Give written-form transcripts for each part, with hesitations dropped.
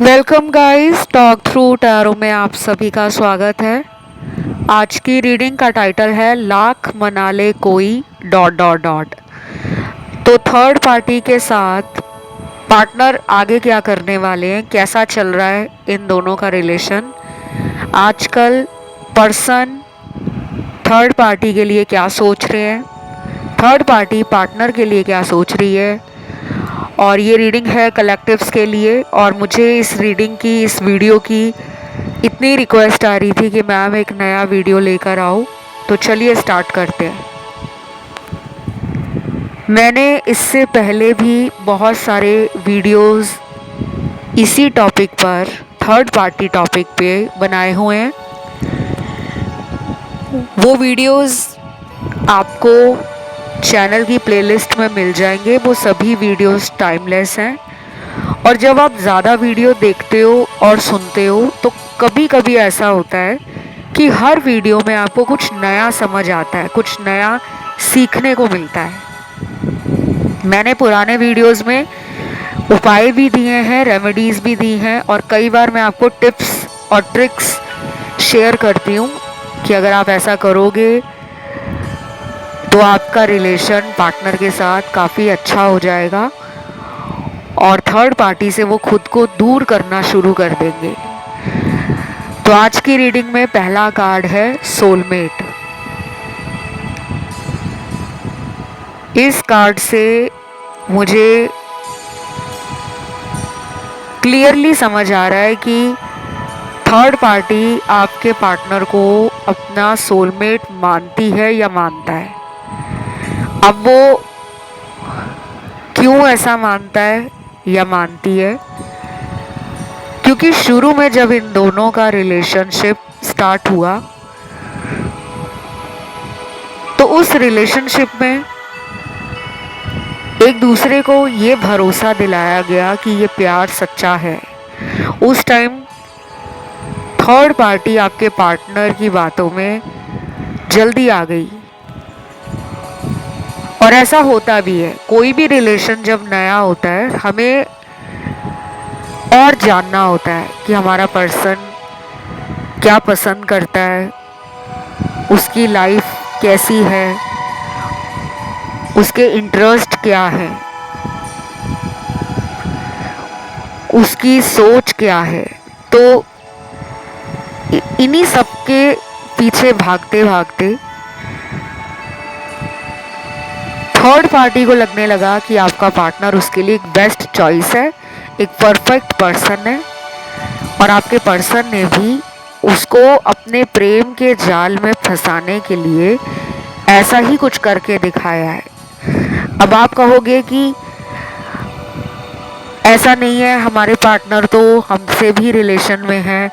Welcome guys, talk through tarot में आप सभी का स्वागत है। आज की रीडिंग का टाइटल है लाख मना ले कोई डॉट डॉट डॉट। तो थर्ड पार्टी के साथ पार्टनर आगे क्या करने वाले हैं, कैसा चल रहा है इन दोनों का रिलेशन आजकल, पर्सन थर्ड पार्टी के लिए क्या सोच रहे हैं, थर्ड पार्टी पार्टनर के लिए क्या सोच रही है। और ये रीडिंग है कलेक्टिव्स के लिए। और मुझे इस रीडिंग की, इस वीडियो की इतनी रिक्वेस्ट आ रही थी कि मैम एक नया वीडियो लेकर आओ। तो चलिए स्टार्ट करते हैं। मैंने इससे पहले भी बहुत सारे वीडियोस इसी टॉपिक पर, थर्ड पार्टी टॉपिक पे बनाए हुए हैं। वो वीडियोस आपको चैनल की प्लेलिस्ट में मिल जाएंगे। वो सभी वीडियोस टाइमलेस हैं। और जब आप ज़्यादा वीडियो देखते हो और सुनते हो तो कभी कभी ऐसा होता है कि हर वीडियो में आपको कुछ नया समझ आता है, कुछ नया सीखने को मिलता है। मैंने पुराने वीडियोस में उपाय भी दिए हैं, रेमेडीज़ भी दी हैं, और कई बार मैं आपको टिप्स और ट्रिक्स शेयर करती हूँ कि अगर आप ऐसा करोगे तो आपका रिलेशन पार्टनर के साथ काफ़ी अच्छा हो जाएगा और थर्ड पार्टी से वो खुद को दूर करना शुरू कर देंगे। तो आज की रीडिंग में पहला कार्ड है सोलमेट। इस कार्ड से मुझे क्लियरली समझ आ रहा है कि थर्ड पार्टी आपके पार्टनर को अपना सोलमेट मानती है या मानता है। अब वो क्यों ऐसा मानता है या मानती है, क्योंकि शुरू में जब इन दोनों का रिलेशनशिप स्टार्ट हुआ तो उस रिलेशनशिप में एक दूसरे को ये भरोसा दिलाया गया कि ये प्यार सच्चा है। उस टाइम थर्ड पार्टी आपके पार्टनर की बातों में जल्दी आ गई। और ऐसा होता भी है, कोई भी रिलेशन जब नया होता है हमें और जानना होता है कि हमारा पर्सन क्या पसंद करता है, उसकी लाइफ कैसी है, उसके इंटरेस्ट क्या है, उसकी सोच क्या है। तो इन्हीं सब के पीछे भागते भागते थर्ड पार्टी को लगने लगा कि आपका पार्टनर उसके लिए एक बेस्ट चॉइस है, एक परफेक्ट पर्सन है। और आपके पर्सन ने भी उसको अपने प्रेम के जाल में फंसाने के लिए ऐसा ही कुछ करके दिखाया है। अब आप कहोगे कि ऐसा नहीं है, हमारे पार्टनर तो हमसे भी रिलेशन में है,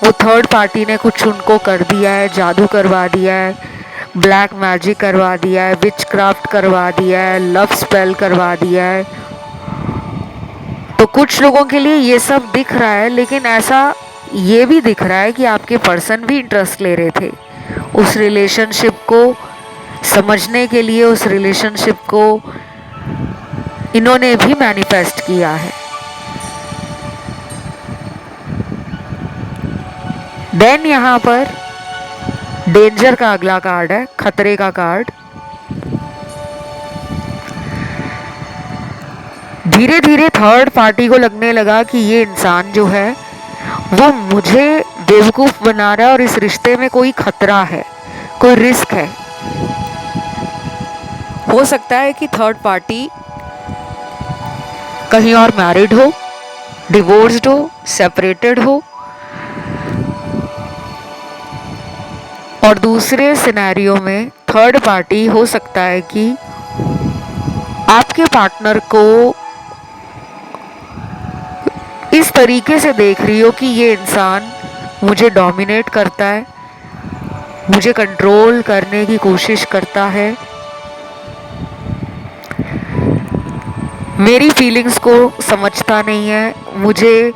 वो थर्ड पार्टी ने कुछ उनको कर दिया है, जादू करवा दिया है, ब्लैक मैजिक करवा दिया है, विच क्राफ्ट करवा दिया है, लव स्पेल करवा दिया है। तो कुछ लोगों के लिए ये सब दिख रहा है, लेकिन ऐसा ये भी दिख रहा है कि आपके पर्सन भी इंटरेस्ट ले रहे थे उस रिलेशनशिप को समझने के लिए। उस रिलेशनशिप को इन्होंने भी मैनिफेस्ट किया है। देन यहाँ पर डेंजर का अगला कार्ड है, खतरे का कार्ड। धीरे धीरे थर्ड पार्टी को लगने लगा कि ये इंसान जो है वो मुझे बेवकूफ़ बना रहा है और इस रिश्ते में कोई खतरा है, कोई रिस्क है। हो सकता है कि थर्ड पार्टी कहीं और मैरिड हो, डिवोर्स्ड हो, सेपरेटेड हो। और दूसरे सिनेरियो में थर्ड पार्टी हो सकता है कि आपके पार्टनर को इस तरीके से देख रही हो कि ये इंसान मुझे डोमिनेट करता है, मुझे कंट्रोल करने की कोशिश करता है, मेरी फीलिंग्स को समझता नहीं है, मुझे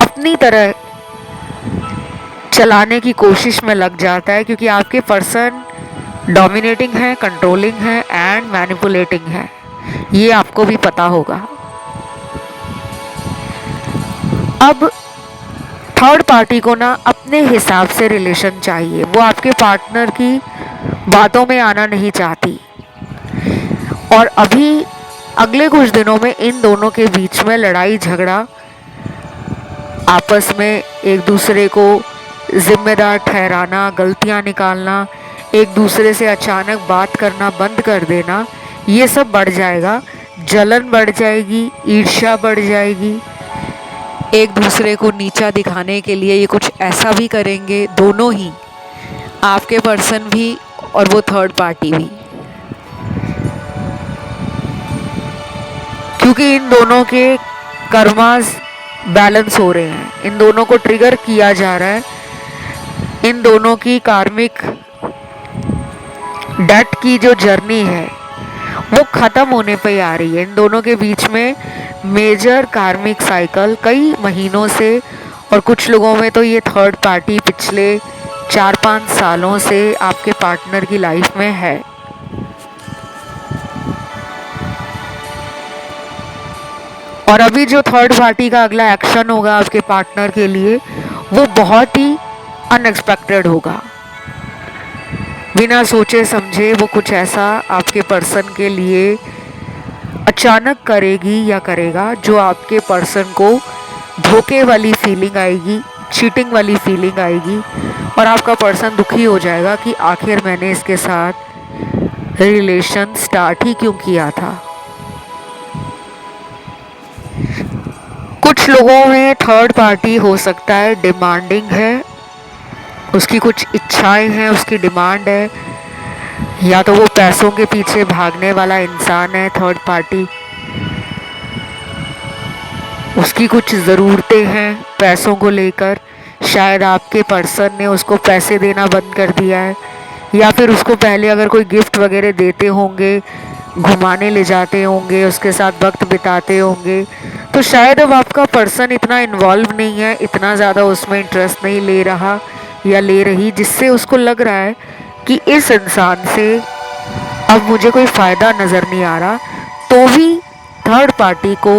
अपनी तरह चलाने की कोशिश में लग जाता है, क्योंकि आपके पर्सन डोमिनेटिंग है, कंट्रोलिंग है एंड मैनिपुलेटिंग है। ये आपको भी पता होगा। अब थर्ड पार्टी को ना अपने हिसाब से रिलेशन चाहिए, वो आपके पार्टनर की बातों में आना नहीं चाहती। और अभी अगले कुछ दिनों में इन दोनों के बीच में लड़ाई झगड़ा, आपस में एक दूसरे को जिम्मेदार ठहराना, गलतियां निकालना, एक दूसरे से अचानक बात करना बंद कर देना, ये सब बढ़ जाएगा। जलन बढ़ जाएगी, ईर्ष्या बढ़ जाएगी, एक दूसरे को नीचा दिखाने के लिए ये कुछ ऐसा भी करेंगे, दोनों ही, आपके पर्सन भी और वो थर्ड पार्टी भी। क्योंकि इन दोनों के कर्मास बैलेंस हो रहे हैं, इन दोनों को ट्रिगर किया जा रहा है, इन दोनों की कार्मिक डेट की जो जर्नी है वो ख़त्म होने पे आ रही है। इन दोनों के बीच में मेजर कार्मिक साइकिल कई महीनों से, और कुछ लोगों में तो ये थर्ड पार्टी पिछले 4-5 सालों से आपके पार्टनर की लाइफ में है। और अभी जो थर्ड पार्टी का अगला एक्शन होगा आपके पार्टनर के लिए, वो बहुत ही अनएक्सपेक्टेड होगा। बिना सोचे समझे वो कुछ ऐसा आपके पर्सन के लिए अचानक करेगी या करेगा जो आपके पर्सन को धोखे वाली फीलिंग आएगी, चीटिंग वाली फीलिंग आएगी, और आपका पर्सन दुखी हो जाएगा कि आखिर मैंने इसके साथ रिलेशन स्टार्ट ही क्यों किया था। कुछ लोगों में थर्ड पार्टी हो सकता है डिमांडिंग है, उसकी कुछ इच्छाएं हैं, उसकी डिमांड है, या तो वो पैसों के पीछे भागने वाला इंसान है थर्ड पार्टी, उसकी कुछ ज़रूरतें हैं पैसों को लेकर, शायद आपके पर्सन ने उसको पैसे देना बंद कर दिया है, या फिर उसको पहले अगर कोई गिफ्ट वगैरह देते होंगे, घुमाने ले जाते होंगे, उसके साथ वक्त बिताते होंगे, तो शायद अब आपका पर्सन इतना इन्वॉल्व नहीं है, इतना ज़्यादा उसमें इंटरेस्ट नहीं ले रहा या ले रही, जिससे उसको लग रहा है कि इस इंसान से अब मुझे कोई फ़ायदा नज़र नहीं आ रहा। तो भी थर्ड पार्टी को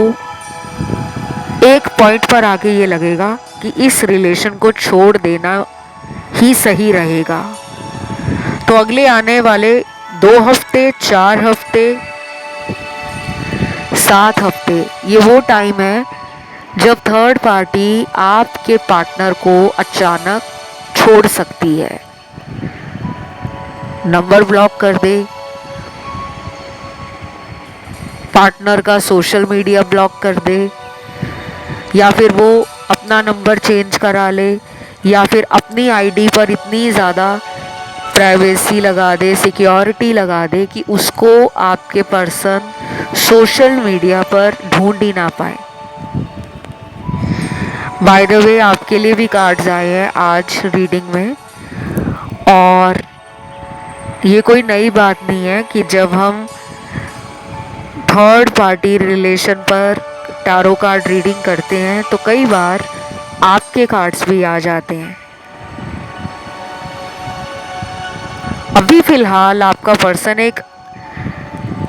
एक पॉइंट पर आके ये लगेगा कि इस रिलेशन को छोड़ देना ही सही रहेगा। तो अगले आने वाले 2 हफ्ते, 4 हफ्ते, 7 हफ्ते, ये वो टाइम है जब थर्ड पार्टी आपके पार्टनर को अचानक छोड़ सकती है, नंबर ब्लॉक कर दे, पार्टनर का सोशल मीडिया ब्लॉक कर दे, या फिर वो अपना नंबर चेंज करा ले, या फिर अपनी आईडी पर इतनी ज़्यादा प्राइवेसी लगा दे, सिक्योरिटी लगा दे कि उसको आपके पर्सन सोशल मीडिया पर ढूंढ ही ना पाए। बाय द वे आपके लिए भी कार्ड्स आए हैं आज रीडिंग में, और ये कोई नई बात नहीं है कि जब हम थर्ड पार्टी रिलेशन पर टारो कार्ड रीडिंग करते हैं तो कई बार आपके कार्ड्स भी आ जाते हैं। अभी फ़िलहाल आपका पर्सन एक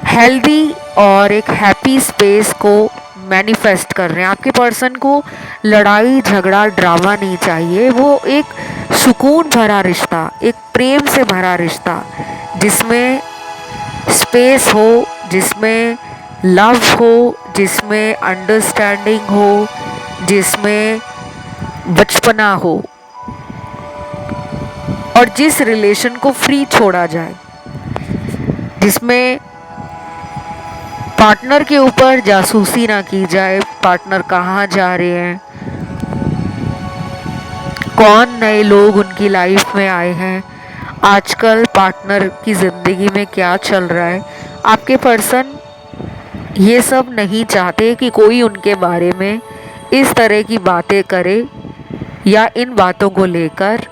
हेल्दी और एक हैप्पी स्पेस को मैनिफेस्ट कर रहे हैं। आपके पर्सन को लड़ाई झगड़ा ड्रामा नहीं चाहिए, वो एक सुकून भरा रिश्ता, एक प्रेम से भरा रिश्ता, जिसमें स्पेस हो, जिसमें लव हो, जिसमें अंडरस्टैंडिंग हो, जिसमें बचपना हो, और जिस रिलेशन को फ्री छोड़ा जाए, जिसमें पार्टनर के ऊपर जासूसी ना की जाए, पार्टनर कहाँ जा रहे हैं, कौन नए लोग उनकी लाइफ में आए हैं, आजकल पार्टनर की ज़िंदगी में क्या चल रहा है। आपके पर्सन ये सब नहीं चाहते कि कोई उनके बारे में इस तरह की बातें करे या इन बातों को लेकर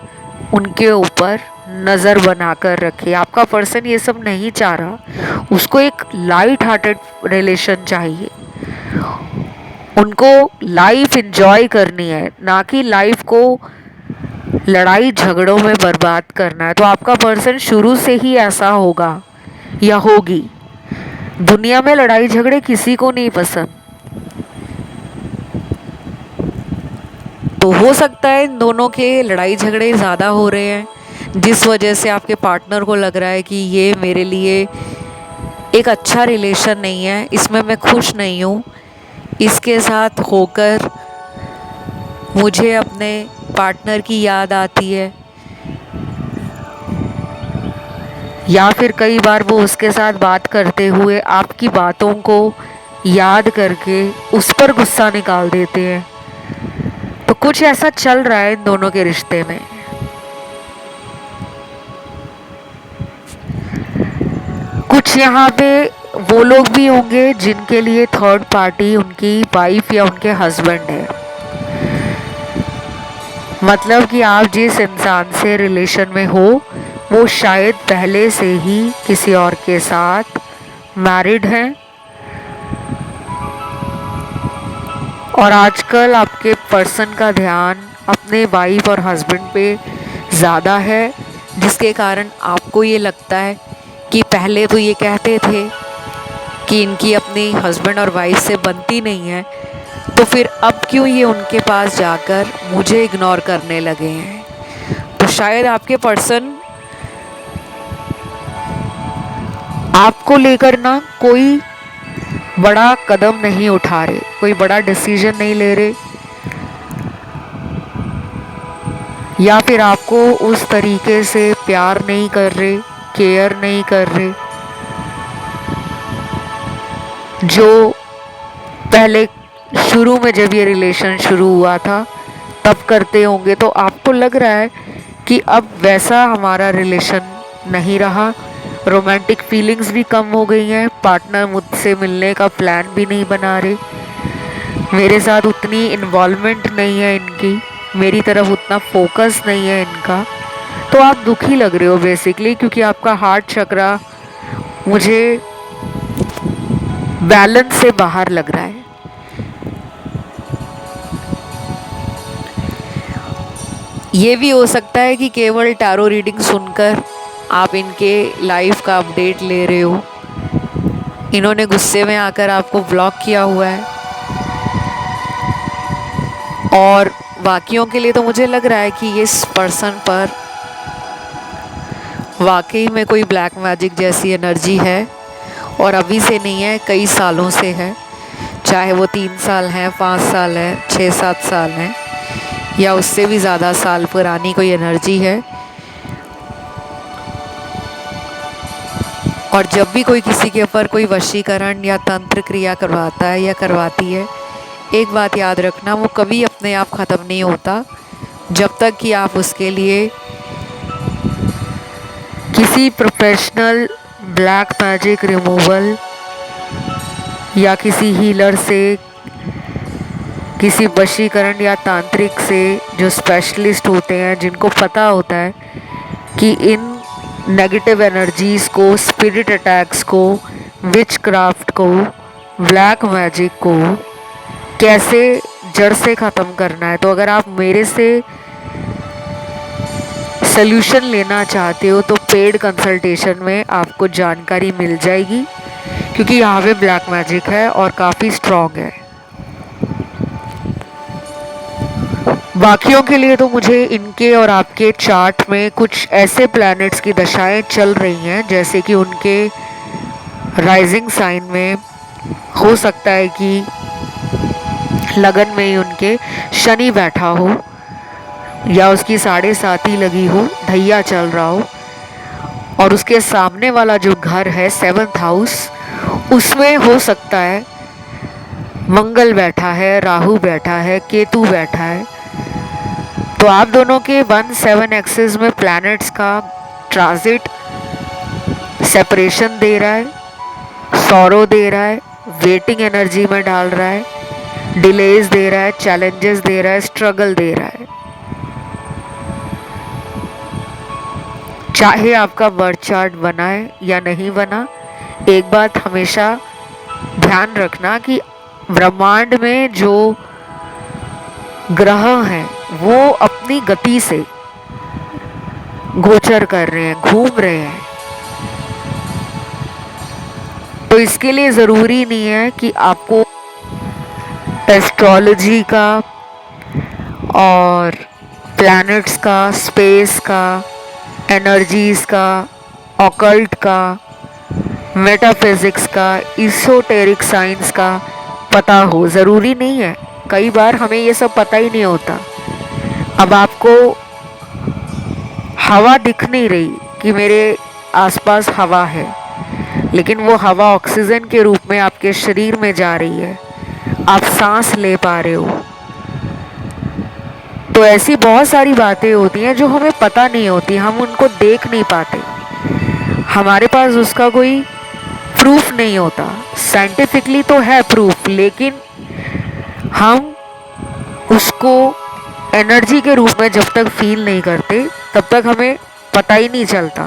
उनके ऊपर नज़र बनाकर रखे। आपका पर्सन ये सब नहीं चाह रहा, उसको एक लाइट हार्टेड रिलेशन चाहिए, उनको लाइफ एंजॉय करनी है, ना कि लाइफ को लड़ाई झगड़ों में बर्बाद करना है। तो आपका पर्सन शुरू से ही ऐसा होगा या होगी। दुनिया में लड़ाई झगड़े किसी को नहीं पसंद, तो हो सकता है इन दोनों के लड़ाई झगड़े ज़्यादा हो रहे हैं, जिस वजह से आपके पार्टनर को लग रहा है कि ये मेरे लिए एक अच्छा रिलेशन नहीं है, इसमें मैं खुश नहीं हूँ, इसके साथ होकर मुझे अपने पार्टनर की याद आती है। या फिर कई बार वो उसके साथ बात करते हुए आपकी बातों को याद करके उस पर गुस्सा निकाल देते हैं। तो कुछ ऐसा चल रहा है इन दोनों के रिश्ते में। कुछ यहाँ पे वो लोग भी होंगे जिनके लिए थर्ड पार्टी उनकी वाइफ या उनके हस्बैंड है। मतलब कि आप जिस इंसान से रिलेशन में हो वो शायद पहले से ही किसी और के साथ मैरिड हैं, और आजकल आपके पर्सन का ध्यान अपने वाइफ और हस्बैंड पे ज़्यादा है, जिसके कारण आपको ये लगता है कि पहले तो ये कहते थे कि इनकी अपनी हस्बैंड और वाइफ से बनती नहीं है, तो फिर अब क्यों ये उनके पास जाकर मुझे इग्नोर करने लगे हैं। तो शायद आपके पर्सन आपको लेकर ना कोई बड़ा कदम नहीं उठा रहे, कोई बड़ा डिसीजन नहीं ले रहे, या फिर आपको उस तरीके से प्यार नहीं कर रहे, केयर नहीं कर रहे जो पहले शुरू में जब ये रिलेशन शुरू हुआ था तब करते होंगे। तो आपको लग रहा है कि अब वैसा हमारा रिलेशन नहीं रहा, रोमांटिक फीलिंग्स भी कम हो गई हैं, पार्टनर मुझसे मिलने का प्लान भी नहीं बना रहे, मेरे साथ उतनी इन्वॉल्वमेंट नहीं है इनकी, मेरी तरफ उतना फोकस नहीं है इनका। तो आप दुखी लग रहे हो बेसिकली, क्योंकि आपका हार्ट चक्रा मुझे बैलेंस से बाहर लग रहा है। ये भी हो सकता है कि केवल टैरो रीडिंग सुनकर आप इनके लाइफ का अपडेट ले रहे हो, इन्होंने गुस्से में आकर आपको ब्लॉक किया हुआ है। और बाकियों के लिए तो मुझे लग रहा है कि इस पर्सन पर वाकई में कोई ब्लैक मैजिक जैसी एनर्जी है, और अभी से नहीं है, कई सालों से है, चाहे वो 3 साल हैं, 5 साल है, 6-7 साल हैं, या उससे भी ज़्यादा साल पुरानी कोई एनर्जी है। और जब भी कोई किसी के ऊपर कोई वशीकरण या तंत्र क्रिया करवाता है या करवाती है, एक बात याद रखना, वो कभी अपने आप ख़त्म नहीं होता जब तक कि आप उसके लिए किसी प्रोफेशनल ब्लैक मैजिक रिमूवल या किसी हीलर से, किसी वशीकरण या तांत्रिक से, जो स्पेशलिस्ट होते हैं जिनको पता होता है कि इन नेगेटिव एनर्जीज़ को, स्पिरिट अटैक्स को, विच क्राफ्ट को, ब्लैक मैजिक को कैसे जड़ से ख़त्म करना है। तो अगर आप मेरे से सल्यूशन लेना चाहते हो तो पेड कंसल्टेशन में आपको जानकारी मिल जाएगी, क्योंकि यहाँ पे ब्लैक मैजिक है और काफ़ी स्ट्रॉन्ग है। बाकियों के लिए तो मुझे इनके और आपके चार्ट में कुछ ऐसे प्लैनेट्स की दशाएं चल रही हैं, जैसे कि उनके राइजिंग साइन में हो सकता है कि लगन में ही उनके शनि बैठा हो, या उसकी 7.5 लगी हो, ढैया चल रहा हो, और उसके सामने वाला जो घर है 7th हाउस, उसमें हो सकता है मंगल बैठा है, राहु बैठा है, केतु बैठा है। तो आप दोनों के 1-7 एक्सिस में प्लैनेट्स का ट्रांजिट सेपरेशन दे रहा है, सौरो दे रहा है, वेटिंग एनर्जी में डाल रहा है, डिलेज दे रहा है, चैलेंजेस दे रहा है, स्ट्रगल दे रहा है। चाहे आपका बर्थ चार्ट बना है या नहीं बना, एक बात हमेशा ध्यान रखना कि ब्रह्मांड में जो ग्रह हैं वो अपनी गति से गोचर कर रहे हैं, घूम रहे हैं। तो इसके लिए ज़रूरी नहीं है कि आपको एस्ट्रोलॉजी का और प्लैनेट्स का, स्पेस का, एनर्जीज का, ऑकल्ट का, मेटाफिजिक्स का, इsoteric साइंस का पता हो। ज़रूरी नहीं है, कई बार हमें ये सब पता ही नहीं होता। अब आपको हवा दिख नहीं रही कि मेरे आसपास हवा है, लेकिन वो हवा ऑक्सीजन के रूप में आपके शरीर में जा रही है, आप सांस ले पा रहे हो। तो ऐसी बहुत सारी बातें होती हैं जो हमें पता नहीं होती, हम उनको देख नहीं पाते, हमारे पास उसका कोई प्रूफ नहीं होता। साइंटिफिकली तो है प्रूफ, लेकिन हम उसको एनर्जी के रूप में जब तक फील नहीं करते तब तक हमें पता ही नहीं चलता।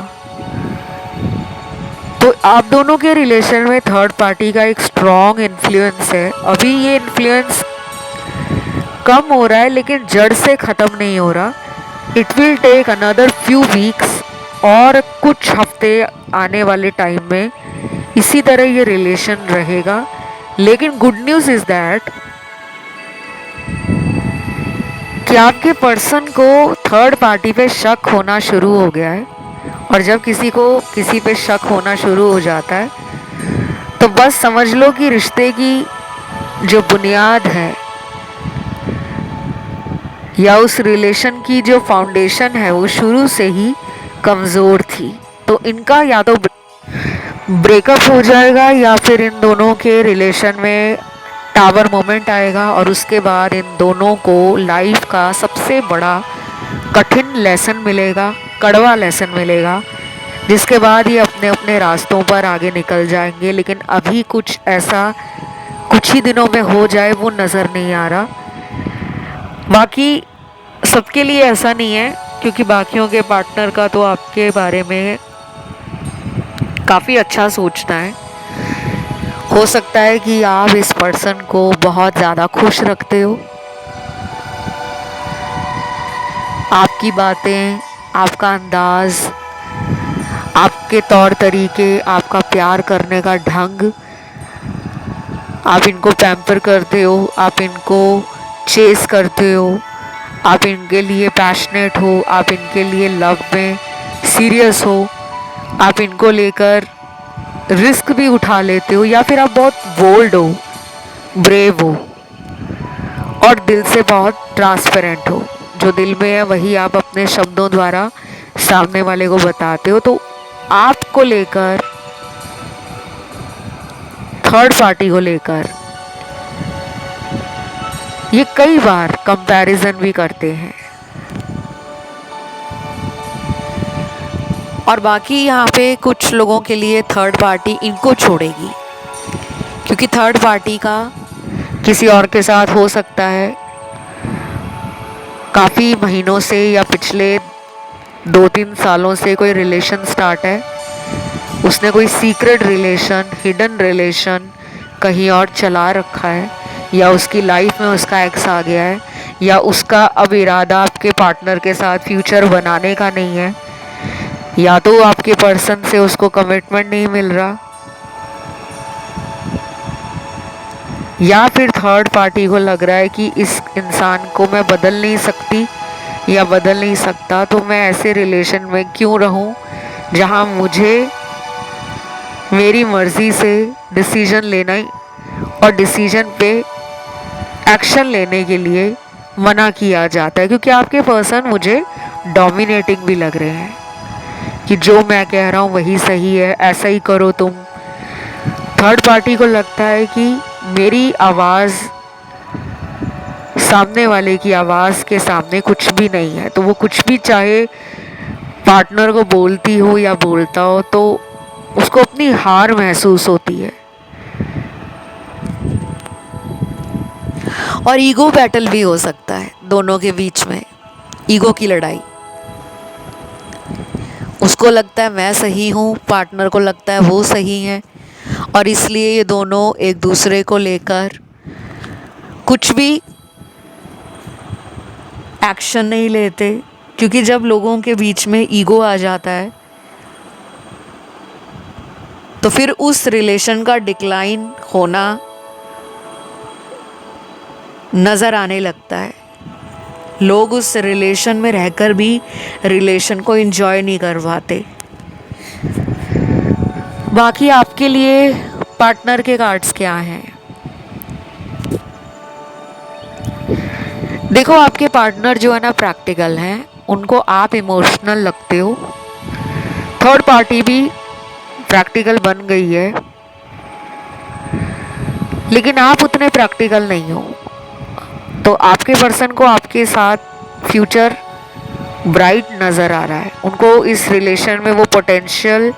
तो आप दोनों के रिलेशन में थर्ड पार्टी का एक स्ट्रॉन्ग इन्फ्लुएंस है। अभी ये इन्फ्लुएंस कम हो रहा है, लेकिन जड़ से ख़त्म नहीं हो रहा। It will take another few weeks, और कुछ हफ्ते आने वाले टाइम में इसी तरह ये रिलेशन रहेगा। लेकिन गुड न्यूज़ इज़ दैट कि आपके पर्सन को थर्ड पार्टी पे शक होना शुरू हो गया है। और जब किसी को किसी पे शक होना शुरू हो जाता है तो बस समझ लो कि रिश्ते की जो बुनियाद है या उस रिलेशन की जो फाउंडेशन है वो शुरू से ही कमज़ोर थी। तो इनका या तो ब्रेकअप हो जाएगा या फिर इन दोनों के रिलेशन में टावर मोमेंट आएगा, और उसके बाद इन दोनों को लाइफ का सबसे बड़ा कठिन लेसन मिलेगा, कड़वा लेसन मिलेगा, जिसके बाद ये अपने अपने रास्तों पर आगे निकल जाएंगे। लेकिन अभी कुछ ऐसा कुछ ही दिनों में हो जाए वो नज़र नहीं आ रहा। बाकी सबके लिए ऐसा नहीं है, क्योंकि बाकियों के पार्टनर का तो आपके बारे में काफ़ी अच्छा सोचना है। हो सकता है कि आप इस पर्सन को बहुत ज़्यादा खुश रखते हो, आपकी बातें, आपका अंदाज़, आपके तौर तरीके, आपका प्यार करने का ढंग, आप इनको पैम्पर करते हो, आप इनको चेस करते हो, आप इनके लिए पैशनेट हो, आप इनके लिए लव में सीरियस हो, आप इनको लेकर रिस्क भी उठा लेते हो, या फिर आप बहुत बोल्ड हो, ब्रेव हो, और दिल से बहुत ट्रांसपेरेंट हो। जो दिल में है वही आप अपने शब्दों द्वारा सामने वाले को बताते हो। तो आपको लेकर, थर्ड पार्टी को लेकर ये कई बार कंपैरिजन भी करते हैं। और बाकी यहाँ पे कुछ लोगों के लिए थर्ड पार्टी इनको छोड़ेगी, क्योंकि थर्ड पार्टी का किसी और के साथ हो सकता है काफ़ी महीनों से या पिछले 2-3 सालों से कोई रिलेशन स्टार्ट है, उसने कोई सीक्रेट रिलेशन, हिडन रिलेशन कहीं और चला रखा है, या उसकी लाइफ में उसका एक्स आ गया है, या उसका अब इरादा आपके पार्टनर के साथ फ्यूचर बनाने का नहीं है, या तो आपके पर्सन से उसको कमिटमेंट नहीं मिल रहा, या फिर थर्ड पार्टी को लग रहा है कि इस इंसान को मैं बदल नहीं सकती या बदल नहीं सकता, तो मैं ऐसे रिलेशन में क्यों रहूं जहां मुझे मेरी मर्ज़ी से डिसीजन लेना और डिसीजन पे एक्शन लेने के लिए मना किया जाता है। क्योंकि आपके पर्सन मुझे डोमिनेटिंग भी लग रहे हैं कि जो मैं कह रहा हूँ वही सही है, ऐसा ही करो तुम। थर्ड पार्टी को लगता है कि मेरी आवाज़ सामने वाले की आवाज़ के सामने कुछ भी नहीं है, तो वो कुछ भी चाहे पार्टनर को बोलती हो या बोलता हो तो उसको अपनी हार महसूस होती है। और ईगो बैटल भी हो सकता है दोनों के बीच में, ईगो की लड़ाई। उसको लगता है मैं सही हूँ, पार्टनर को लगता है वो सही है, और इसलिए ये दोनों एक दूसरे को लेकर कुछ भी एक्शन नहीं लेते। क्योंकि जब लोगों के बीच में ईगो आ जाता है तो फिर उस रिलेशन का डिक्लाइन होना नज़र आने लगता है। लोग उस रिलेशन में रहकर भी रिलेशन को एंजॉय नहीं कर पाते। बाकी आपके लिए पार्टनर के कार्ड्स क्या हैं? देखो, आपके पार्टनर जो है ना प्रैक्टिकल हैं, उनको आप इमोशनल लगते हो। थर्ड पार्टी भी प्रैक्टिकल बन गई है, लेकिन आप उतने प्रैक्टिकल नहीं हो। तो आपके पर्सन को आपके साथ फ्यूचर ब्राइट नज़र आ रहा है। उनको इस रिलेशन में वो पोटेंशियल,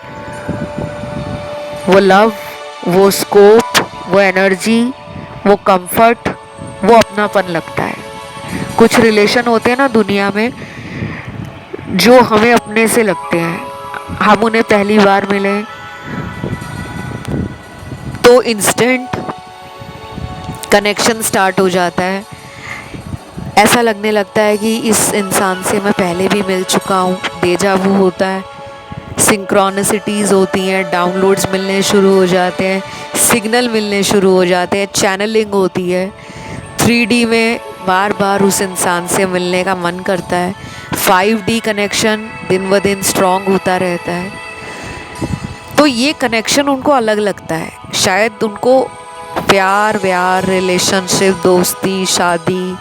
वो लव, वो स्कोप, वो एनर्जी, वो कंफर्ट, वो अपनापन लगता है। कुछ रिलेशन होते हैं ना दुनिया में जो हमें अपने से लगते हैं। हम उन्हें पहली बार मिले तो इंस्टेंट कनेक्शन स्टार्ट हो जाता है। ऐसा लगने लगता है कि इस इंसान से मैं पहले भी मिल चुका हूँ। डेजा वू होता है, सिंक्रोनिसिटीज़ होती हैं, डाउनलोड्स मिलने शुरू हो जाते हैं, सिग्नल मिलने शुरू हो जाते हैं, चैनलिंग होती है। 3D में बार बार उस इंसान से मिलने का मन करता है। 5D कनेक्शन दिन ब दिन स्ट्रॉन्ग होता रहता है। तो ये कनेक्शन उनको अलग लगता है। शायद उनको प्यार व्यार, रिलेशनशिप, दोस्ती, शादी,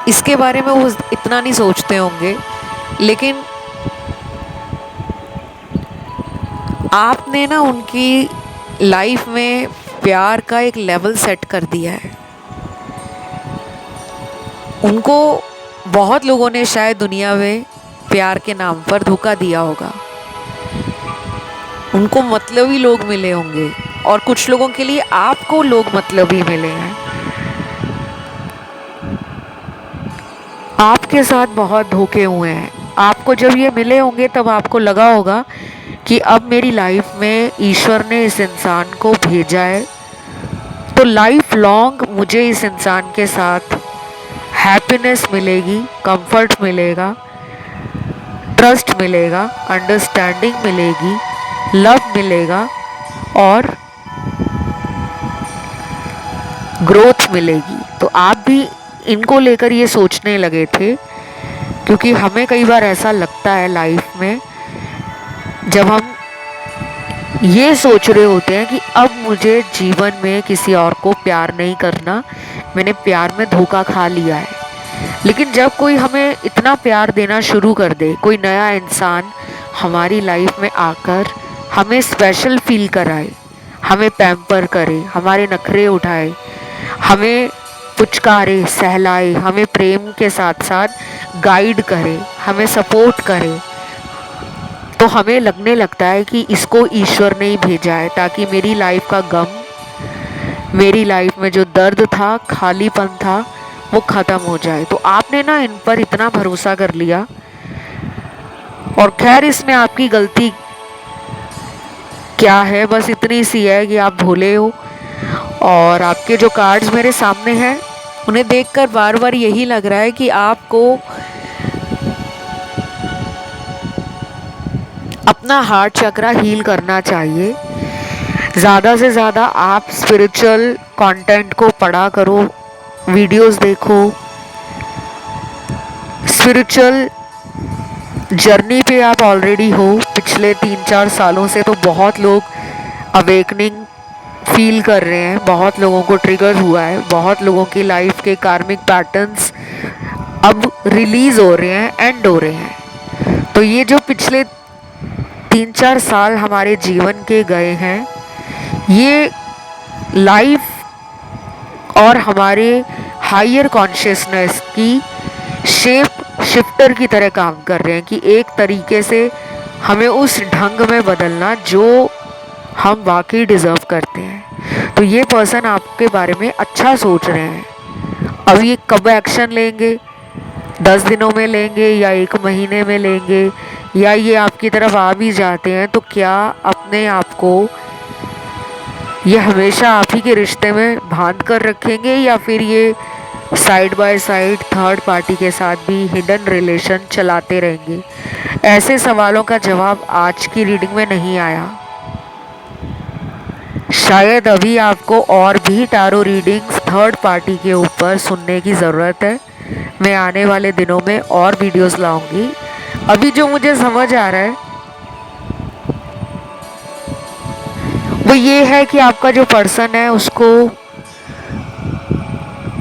इसके बारे में वो इतना नहीं सोचते होंगे, लेकिन आपने ना उनकी लाइफ में प्यार का एक लेवल सेट कर दिया है। उनको बहुत लोगों ने शायद दुनिया में प्यार के नाम पर धोखा दिया होगा। उनको मतलबी लोग मिले होंगे, और कुछ लोगों के लिए आपको लोग मतलबी मिले हैं। आपके साथ बहुत धोखे हुए हैं। आपको जब ये मिले होंगे तब आपको लगा होगा कि अब मेरी लाइफ में ईश्वर ने इस इंसान को भेजा है, तो लाइफ लॉन्ग मुझे इस इंसान के साथ हैप्पीनेस मिलेगी, कंफर्ट मिलेगा, ट्रस्ट मिलेगा, अंडरस्टैंडिंग मिलेगी, लव मिलेगा और ग्रोथ मिलेगी। तो आप भी इनको लेकर ये सोचने लगे थे, क्योंकि हमें कई बार ऐसा लगता है लाइफ में, जब हम ये सोच रहे होते हैं कि अब मुझे जीवन में किसी और को प्यार नहीं करना, मैंने प्यार में धोखा खा लिया है। लेकिन जब कोई हमें इतना प्यार देना शुरू कर दे, कोई नया इंसान हमारी लाइफ में आकर हमें स्पेशल फील कराए, हमें पैम्पर करे, हमारे नखरे उठाए, हमें पुचकारे, सहलाए, हमें प्रेम के साथ साथ गाइड करे, हमें सपोर्ट करे, तो हमें लगने लगता है कि इसको ईश्वर ने ही भेजा है ताकि मेरी लाइफ का गम, मेरी लाइफ में जो दर्द था, खालीपन था, वो ख़त्म हो जाए। तो आपने ना इन पर इतना भरोसा कर लिया, और खैर इसमें आपकी गलती क्या है, बस इतनी सी है कि आप भोले हो। और आपके जो कार्ड्स मेरे सामने हैं उन्हें देखकर बार बार यही लग रहा है कि आपको अपना हार्ट चक्रा हील करना चाहिए। ज़्यादा से ज़्यादा आप स्पिरिचुअल कंटेंट को पढ़ा करो, वीडियोस देखो। स्पिरिचुअल जर्नी पे आप ऑलरेडी हो। पिछले 3-4 सालों से तो बहुत लोग अवेकनिंग फील कर रहे हैं, बहुत लोगों को ट्रिगर हुआ है, बहुत लोगों की लाइफ के कार्मिक पैटर्न्स अब रिलीज़ हो रहे हैं, एंड हो रहे हैं। तो ये जो पिछले 3-4 साल हमारे जीवन के गए हैं, ये लाइफ और हमारे हायर कॉन्शियसनेस की शेप शिफ्टर की तरह काम कर रहे हैं कि एक तरीके से हमें उस ढंग में बदलना जो हम वाकई डिज़र्व करते हैं। तो ये पर्सन आपके बारे में अच्छा सोच रहे हैं। अब ये कब एक्शन लेंगे, 10 दिनों में लेंगे या 1 महीने में लेंगे, या ये आपकी तरफ आ भी जाते हैं तो क्या अपने आप को ये हमेशा आप ही के रिश्ते में बांध कर रखेंगे, या फिर ये side by side third party के साथ भी हिडन रिलेशन चलाते रहेंगे? ऐसे सवालों का जवाब आज की रीडिंग में नहीं आया। शायद अभी आपको और भी टैरो रीडिंग्स थर्ड पार्टी के ऊपर सुनने की ज़रूरत है। मैं आने वाले दिनों में और वीडियोस लाऊंगी। अभी जो मुझे समझ आ रहा है वो ये है कि आपका जो पर्सन है उसको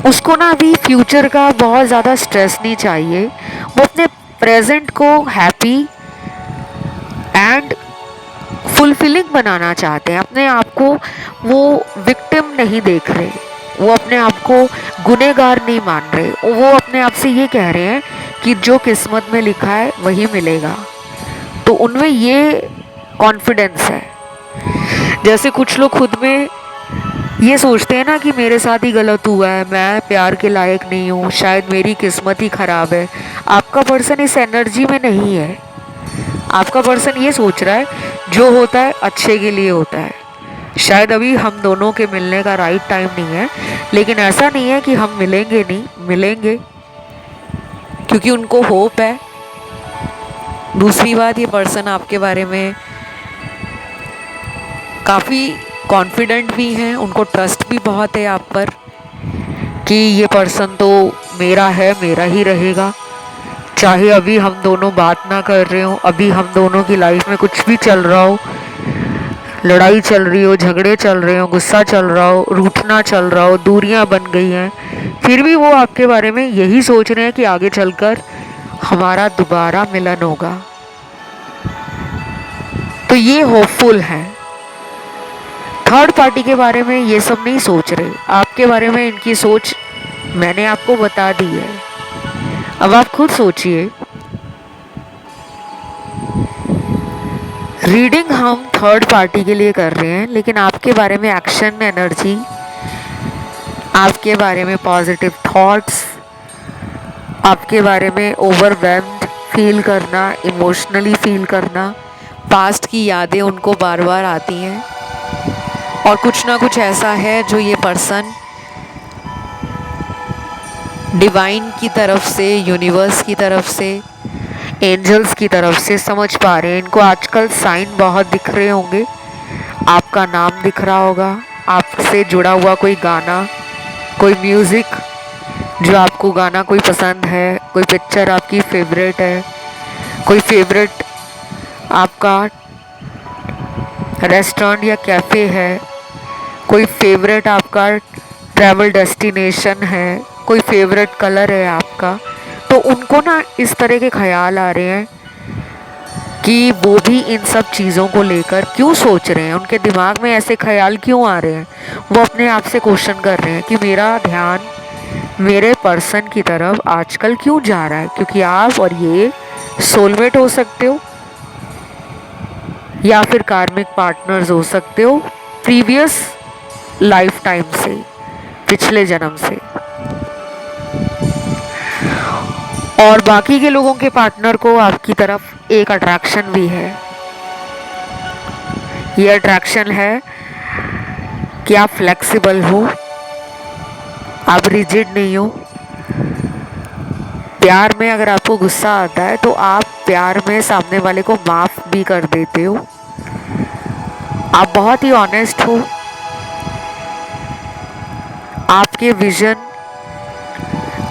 उसको ना अभी फ्यूचर का बहुत ज़्यादा स्ट्रेस नहीं चाहिए। वो अपने प्रेजेंट को हैप्पी एंड फुलफिलिंग बनाना चाहते हैं। अपने आप को वो विक्टिम नहीं देख रहे, वो अपने आप को गुनहगार नहीं मान रहे। वो अपने आप से ये कह रहे हैं कि जो किस्मत में लिखा है वही मिलेगा। तो उनमें ये कॉन्फिडेंस है। जैसे कुछ लोग खुद में ये सोचते हैं ना कि मेरे साथ ही गलत हुआ है, मैं प्यार के लायक नहीं हूँ, शायद मेरी किस्मत ही खराब है। आपका पर्सन इस एनर्जी में नहीं है। आपका पर्सन ये सोच रहा है जो होता है अच्छे के लिए होता है। शायद अभी हम दोनों के मिलने का राइट टाइम नहीं है, लेकिन ऐसा नहीं है कि हम मिलेंगे नहीं, मिलेंगे, क्योंकि उनको होप है। दूसरी बात, ये पर्सन आपके बारे में काफ़ी कॉन्फिडेंट भी हैं, उनको ट्रस्ट भी बहुत है आप पर कि ये पर्सन तो मेरा है, मेरा ही रहेगा। चाहे अभी हम दोनों बात ना कर रहे हो, अभी हम दोनों की लाइफ में कुछ भी चल रहा हो, लड़ाई चल रही हो, झगड़े चल रहे हो, गुस्सा चल रहा हो, रूठना चल रहा हो, दूरियां बन गई हैं, फिर भी वो आपके बारे में यही सोच रहे हैं कि आगे चलकर हमारा दोबारा मिलन होगा। तो ये होपफुल है। थर्ड पार्टी के बारे में ये सब नहीं सोच रहे। आपके बारे में इनकी सोच मैंने आपको बता दी है, अब आप खुद सोचिए। रीडिंग हम थर्ड पार्टी के लिए कर रहे हैं, लेकिन आपके बारे में एक्शन एनर्जी, आपके बारे में पॉजिटिव थॉट्स, आपके बारे में ओवरवेल्म्ड फील करना, इमोशनली फील करना, पास्ट की यादें उनको बार बार आती हैं, और कुछ ना कुछ ऐसा है जो ये पर्सन डिवाइन की तरफ से, यूनिवर्स की तरफ से, एंजल्स की तरफ से समझ पा रहे हैं। इनको आजकल साइन बहुत दिख रहे होंगे, आपका नाम दिख रहा होगा, आपसे जुड़ा हुआ कोई गाना, कोई म्यूज़िक जो आपको गाना कोई पसंद है, कोई पिक्चर आपकी फेवरेट है, कोई फेवरेट आपका रेस्टोरेंट या कैफ़े है, कोई फेवरेट आपका ट्रैवल डेस्टिनेशन है, कोई फेवरेट कलर है आपका। तो उनको ना इस तरह के ख्याल आ रहे हैं कि वो भी इन सब चीज़ों को लेकर क्यों सोच रहे हैं, उनके दिमाग में ऐसे ख्याल क्यों आ रहे हैं। वो अपने आप से क्वेश्चन कर रहे हैं कि मेरा ध्यान मेरे पर्सन की तरफ आजकल क्यों जा रहा है, क्योंकि आप और ये सोलमेट हो सकते हो या फिर कार्मिक पार्टनर्स हो सकते हो प्रीवियस लाइफ टाइम से, पिछले जन्म से। और बाकी के लोगों के पार्टनर को आपकी तरफ एक अट्रैक्शन भी है। ये अट्रैक्शन है कि आप फ्लेक्सिबल हो, आप रिजिड नहीं हो। प्यार में अगर आपको गुस्सा आता है तो आप प्यार में सामने वाले को माफ़ भी कर देते हो। आप बहुत ही ऑनेस्ट हो, आपके विजन,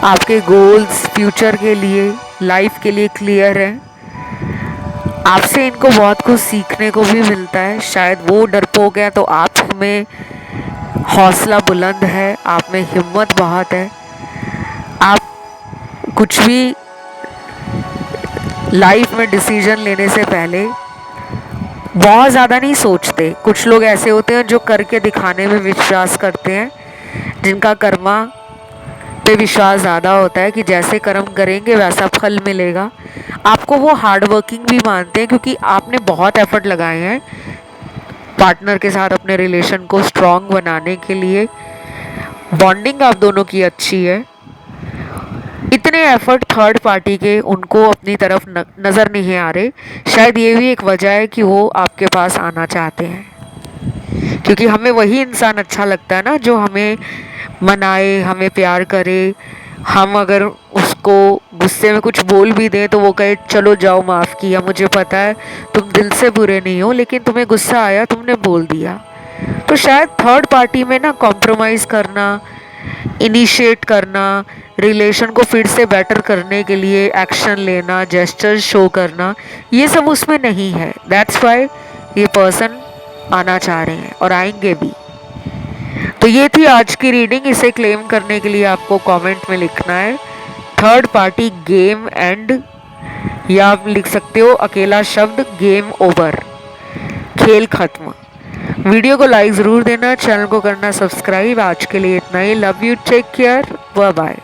आपके गोल्स फ्यूचर के लिए, लाइफ के लिए क्लियर है। आपसे इनको बहुत कुछ सीखने को भी मिलता है। शायद वो डरपोक है तो आप में हौसला बुलंद है, आप में हिम्मत बहुत है। आप कुछ भी लाइफ में डिसीजन लेने से पहले बहुत ज़्यादा नहीं सोचते। कुछ लोग ऐसे होते हैं जो करके दिखाने में विश्वास करते हैं, जिनका कर्मा पे विश्वास ज़्यादा होता है कि जैसे कर्म करेंगे वैसा फल मिलेगा। आपको वो हार्ड वर्किंग भी मानते हैं क्योंकि आपने बहुत एफर्ट लगाए हैं पार्टनर के साथ अपने रिलेशन को स्ट्रॉन्ग बनाने के लिए। बॉन्डिंग आप दोनों की अच्छी है। इतने एफर्ट थर्ड पार्टी के उनको अपनी तरफ नज़र नहीं आ रहे। शायद ये भी एक वजह है कि वो आपके पास आना चाहते हैं, क्योंकि हमें वही इंसान अच्छा लगता है ना जो हमें मनाए, हमें प्यार करे। हम अगर उसको गुस्से में कुछ बोल भी दें तो वो कहे चलो जाओ, माफ़ किया, मुझे पता है तुम दिल से बुरे नहीं हो, लेकिन तुम्हें गुस्सा आया, तुमने बोल दिया। तो शायद थर्ड पार्टी में ना कॉम्प्रोमाइज़ करना, इनिशिएट करना, रिलेशन को फिर से बेटर करने के लिए एक्शन लेना, जेस्चर शो करना, ये सब उसमें नहीं है। दैट्स वाई ये पर्सन आना चाह रहे हैं और आएंगे भी। तो ये थी आज की रीडिंग। इसे क्लेम करने के लिए आपको कमेंट में लिखना है थर्ड पार्टी गेम एंड, या आप लिख सकते हो अकेला शब्द गेम ओवर, खेल खत्म। वीडियो को लाइक ज़रूर देना, चैनल को करना सब्सक्राइब। आज के लिए इतना ही। Love you, take care, bye bye.